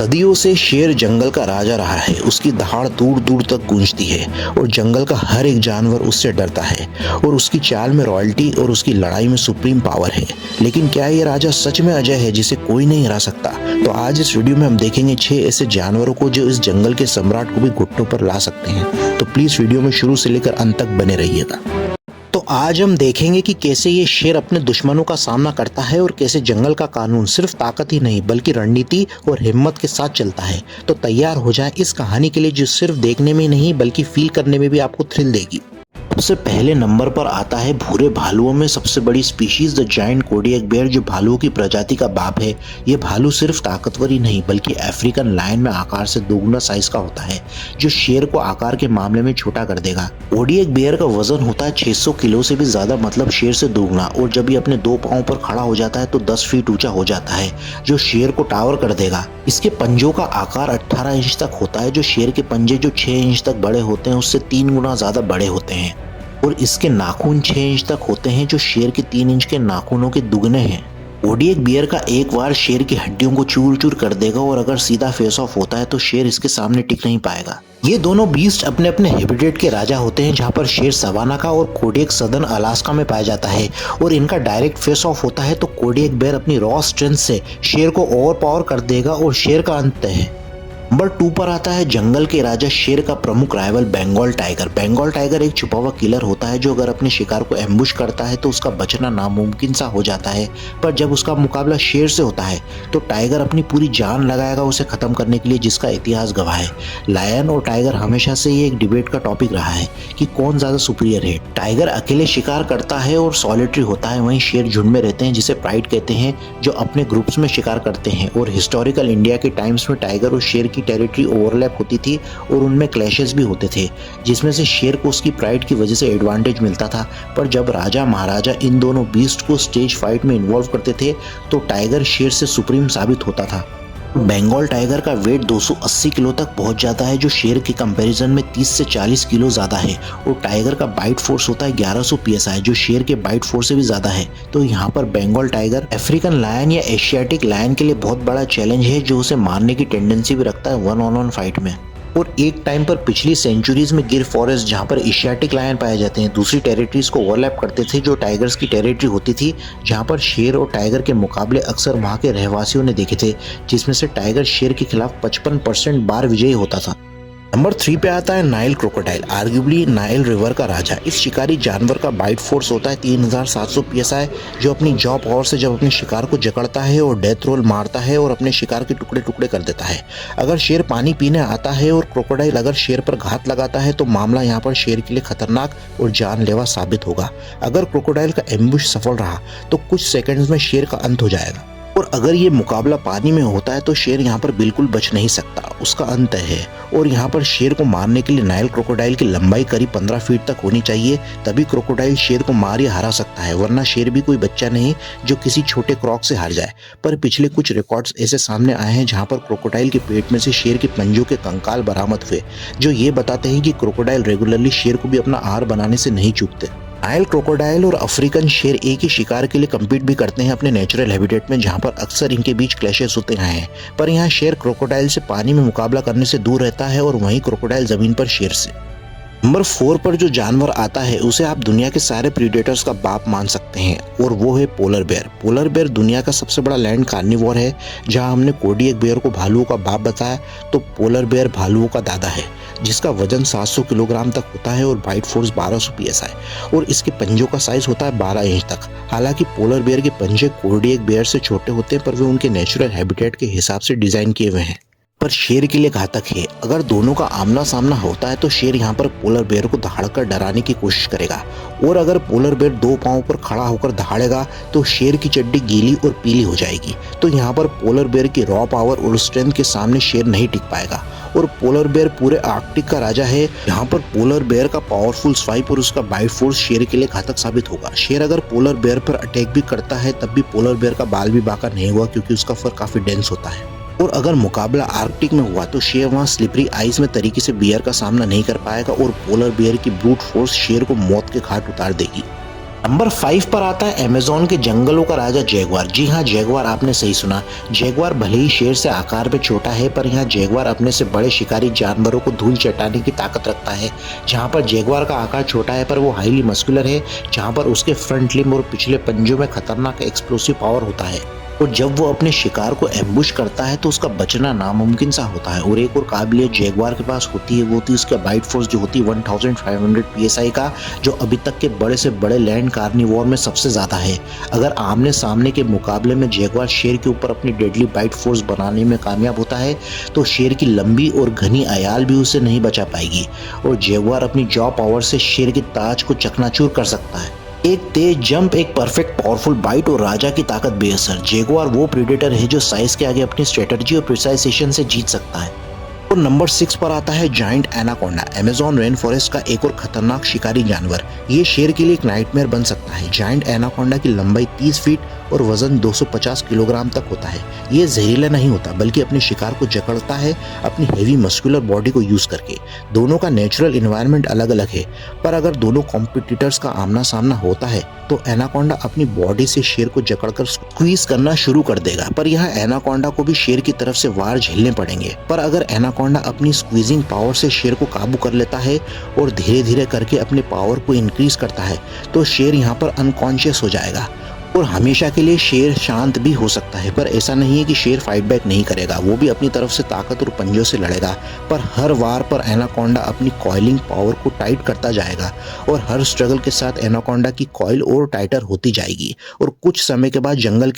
सदियों से शेर जंगल का राजा रहा है। उसकी दहाड़ दूर दूर तक गूंजती है और जंगल का हर एक जानवर उससे डरता है। और उसकी चाल में रॉयल्टी और उसकी लड़ाई में सुप्रीम पावर है। लेकिन क्या ये राजा सच में अजय है जिसे कोई नहीं हरा सकता? तो आज इस वीडियो में हम देखेंगे 6 ऐसे जानवरों को जो इस जंगल के सम्राट को भी घुटनों पर ला सकते हैं। तो प्लीज वीडियो में शुरू से लेकर अंत तक बने रहिएगा। तो आज हम देखेंगे कि कैसे ये शेर अपने दुश्मनों का सामना करता है और कैसे जंगल का कानून सिर्फ ताकत ही नहीं बल्कि रणनीति और हिम्मत के साथ चलता है। तो तैयार हो जाएं इस कहानी के लिए जो सिर्फ देखने में नहीं बल्कि फील करने में भी आपको थ्रिल देगी। सबसे पहले नंबर पर आता है भूरे भालुओं में सबसे बड़ी species the giant Kodiak bear, जो भालुओं की प्रजाति का बाप है। ये भालू सिर्फ ताकतवर ही नहीं बल्कि अफ्रीकन लायन में आकार से दोगुना साइज का होता है, जो शेर को आकार के मामले में छोटा कर देगा। कोडियक बेयर का वजन होता है 600 किलो से भी ज्यादा, मतलब शेर से दोगुना। और जब ये अपने 2 पांव पर खड़ा हो जाता है तो 10 फीट ऊंचा हो जाता है, जो शेर को टावर कर देगा। इसके पंजों का आकार 18 इंच तक होता है, जो शेर के पंजे जो 6 इंच तक बड़े होते हैं उससे 3 गुना ज्यादा बड़े होते हैं। और इसके नाखून 6 इंच तक होते हैं, जो शेर के 3 इंच के नाखूनों के दुगने हैं। कोडियक बियर का एक बार शेर की हड्डियों को चूर चूर कर देगा और अगर सीधा फेस ऑफ होता है तो शेर इसके सामने टिक नहीं पाएगा। ये दोनों बीस्ट अपने अपने हैबिटेट के राजा होते हैं, जहाँ पर शेर सवाना का और कोडियक सदर्न अलास्का में पाया जाता है। और इनका डायरेक्ट फेस ऑफ होता है तो कोडियक बेयर अपनी रॉ स्ट्रेंथ से शेर को ओवर पावर कर देगा और शेर का अंत है। नंबर 2 पर आता है जंगल के राजा शेर का प्रमुख rival Bengal tiger. Bengal tiger एक छुपा हुआ किलर होता है जो अगर अपने शिकार को एम्बुश करता है तो उसका बचना नामुमकिन सा हो जाता है। पर जब उसका मुकाबला शेर से होता है तो टाइगर अपनी पूरी जान लगाएगा उसे खत्म करने के लिए, जिसका इतिहास गवाह है। लायन और टाइगर हमेशा से ये एक डिबेट का टॉपिक रहा है कि कौन ज्यादा सुपीरियर है। टाइगर अकेले शिकार करता है और सॉलिटरी होता है, वहीं शेर झुंड में रहते हैं जिसे प्राइड कहते हैं, जो अपने ग्रुप्स में शिकार करते हैं। और हिस्टोरिकल इंडिया के टाइम्स में टाइगर और शेर टेरिटरी ओवरलैप होती थी और उनमें क्लैशेस भी होते थे, जिसमें से शेर को उसकी प्राइड की वजह से एडवांटेज मिलता था। पर जब राजा महाराजा इन दोनों बीस्ट को स्टेज फाइट में इन्वॉल्व करते थे तो टाइगर शेर से सुप्रीम साबित होता था। बंगाल टाइगर का वेट 280 किलो तक पहुंच जाता है, जो शेर के कंपैरिजन में 30 से 40 किलो ज्यादा है। और टाइगर का बाइट फोर्स होता है 1100 psi, जो शेर के बाइट फोर्स से भी ज्यादा है। तो यहाँ पर बंगाल टाइगर अफ्रीकन लायन या एशियाटिक लायन के लिए बहुत बड़ा चैलेंज है, जो उसे मारने की टेंडेंसी भी रखता है 1-on-1 फाइट में। और एक टाइम पर पिछली सेंचुरीज में गिर फॉरेस्ट, जहां पर एशियाटिक लायन पाए जाते हैं, दूसरी टेरिटरीज को ओवरलैप करते थे जो टाइगर्स की टेरिटरी होती थी, जहां पर शेर और टाइगर के मुकाबले अक्सर वहां के रहवासियों ने देखे थे, जिसमें से टाइगर शेर के खिलाफ 55% बार विजयी होता था। नंबर 3 पे आता है Nile crocodile, arguably Nile river का राजा। इस शिकारी जानवर का बाइट फोर्स होता है 3700 psi, जो अपनी जॉ पावर से जब अपने शिकार को जकड़ता है और डेथ रोल मारता है और अपने शिकार के टुकड़े टुकड़े कर देता है। अगर शेर पानी पीने आता है और क्रोकोडाइल अगर शेर पर घात लगाता है तो मामला यहाँ पर शेर के लिए खतरनाक और जानलेवा साबित होगा। अगर क्रोकोडाइल का एम्बुश सफल रहा तो कुछ सेकंड्स में शेर का अंत हो जाएगा। और अगर ये मुकाबला पानी में होता है तो शेर यहाँ पर बिल्कुल बच नहीं सकता, उसका अंत है। और यहाँ पर शेर को मारने के लिए नाइल क्रोकोडाइल की लंबाई करीब 15 फीट तक होनी चाहिए, तभी क्रोकोडाइल शेर को मार या हरा सकता है, वरना शेर भी कोई बच्चा नहीं जो किसी छोटे क्रॉक से हार जाए। पर पिछले कुछ रिकॉर्ड्स ऐसे सामने आए हैं जहाँ पर क्रोकोडाइल के पेट में से शेर के पंजों के कंकाल बरामद हुए, जो ये बताते हैं कि क्रोकोडाइल रेगुलरली शेर को भी अपना आहार बनाने से नहीं चूकते। नाइल क्रोकोडाइल और अफ्रीकन शेर एक ही शिकार के लिए कम्पीट भी करते हैं अपने नेचुरल हैबिटेट में, जहां पर अक्सर इनके बीच क्लैशेस होते रहे हैं। पर यहाँ शेर क्रोकोडाइल से पानी में मुकाबला करने से दूर रहता है और वहीं क्रोकोडाइल जमीन पर शेर से। नंबर 4 पर जो जानवर आता है उसे आप दुनिया के सारे प्रीडेटर्स का बाप मान सकते हैं, और वो है पोलर बेयर। पोलर बेयर दुनिया का सबसे बड़ा लैंड कार्निवोर है। जहां हमने कोडियक बेयर को भालुओं का बाप बताया, तो पोलर बेयर भालुओं का दादा है, जिसका वजन 700 किलोग्राम तक होता है और बाइट फोर्स 1200 psi, और इसके पंजों का साइज होता है 12 इंच तक। हालांकि पोलर बेयर के पंजे कोडियक बेयर से छोटे होते हैं, पर वे उनके नेचुरल हैबिटेट के हिसाब से डिजाइन किए हुए हैं, पर शेर के लिए घातक है। अगर दोनों का आमना सामना होता है तो शेर यहाँ पर पोलर बेयर को दहाड़कर डराने की कोशिश करेगा, और अगर पोलर बेयर 2 पांव पर खड़ा होकर दहाड़ेगा तो शेर की चड्डी गीली और पीली हो जाएगी। तो यहाँ पर पोलर बेयर की रॉ पावर और स्ट्रेंथ के सामने शेर नहीं टिक पाएगा। और पोलर बेयर पूरे आर्कटिक का राजा है। यहाँ पर पोलर बेयर का पावरफुल स्वाइप और उसका बाइट फोर्स शेर के लिए घातक साबित होगा। शेर अगर पोलर बेयर पर अटैक भी करता है तब भी पोलर बेयर का बाल भी बांका नहीं हुआ, क्योंकि उसका फर काफी डेंस होता है। और अगर मुकाबला आर्कटिक में हुआ तो शेर वहां स्लिपरी आइस में तरीके से बियर का सामना नहीं कर पाएगा और पोलर बियर की ब्रूट फोर्स शेर को मौत के घाट उतार देगी। नंबर 5 पर आता है अमेज़न के जंगलों का राजा जैगुआर। जी हाँ, जैगुआर, आपने सही सुना। जैगुआर भले ही शेर से आकार में छोटा है, पर यहाँ जैगुआर अपने से बड़े शिकारी जानवरों को धूल चटाने की ताकत रखता है। जहाँ पर जैगुआर का आकार छोटा है पर वो हाईली मस्कुलर है, जहाँ पर उसके फ्रंट लिम्ब और पिछले पंजों में खतरनाक एक्सप्लोसिव पावर होता है। और जब वो अपने शिकार को एम्बुश करता है तो उसका बचना नामुमकिन सा होता है। और एक और काबिलियत जैगुआर के पास होती है, वो होती है उसका बाइट फोर्स, जो होती है 1500 पीएसआई का, जो अभी तक के बड़े से बड़े लैंड कार्निवोर में सबसे ज्यादा है। अगर आमने सामने के मुकाबले में जैगुआर शेर के ऊपर अपनी डेडली बाइट फोर्स बनाने में कामयाब होता है तो शेर की लंबी और घनी अयाल भी उसे नहीं बचा पाएगी। और जैगुआर अपनी जॉ पावर से शेर की ताज को चकनाचूर कर सकता है। एक तेज जंप, एक परफेक्ट पावरफुल बाइट और राजा की ताकत बेअसर। जैगुआर वो प्रेडेटर है जो साइज के आगे अपनी स्ट्रेटजी और प्रिसाइजेशन से जीत सकता है। और नंबर 6 पर आता है giant anaconda, Amazon rain forest का एक और खतरनाक शिकारी जानवर। ये शेर के लिए एक नाइटमेयर बन सकता है। जायंट एनाकोंडा की लंबाई 30 फीट और वजन 250 किलोग्राम तक होता है। ये जहरीला नहीं होता, बल्कि अपने शिकार को जकड़ता है अपनी हेवी मस्कुलर बॉडी को यूज करके। दोनों का नेचुरल एनवायरनमेंट अलग अलग है, पर अगर दोनों कॉम्पिटिटर्स का आमना सामना होता है तो एनाकोंडा अपनी बॉडी से शेर को जकड़कर स्क्वीज करना शुरू कर देगा। पर यहाँ एनाकोंडा को भी शेर की तरफ से वार झेलने पड़ेंगे। पर अगर एनाकोंडा अपनी स्क्वीजिंग पावर से शेर को काबू कर लेता है और धीरे धीरे करके अपने पावर को इंक्रीज करता है तो शेर यहाँ पर अनकॉन्शियस हो जाएगा। और हमेशा के लिए शेर शांत भी हो सकता है, पर ऐसा नहीं है कि शेर फाइट बैक नहीं करेगा। वो भी अपनी तरफ से ताकत और पंजों से लड़ेगा, पर हर वार पर एनाकोंडा अपनी कॉइलिंग पावर को टाइट करता जाएगा और हर स्ट्रगल के साथ एनाकोंडा की कॉइल और टाइटर होती जाएगी और कुछ समय के बाद जंगल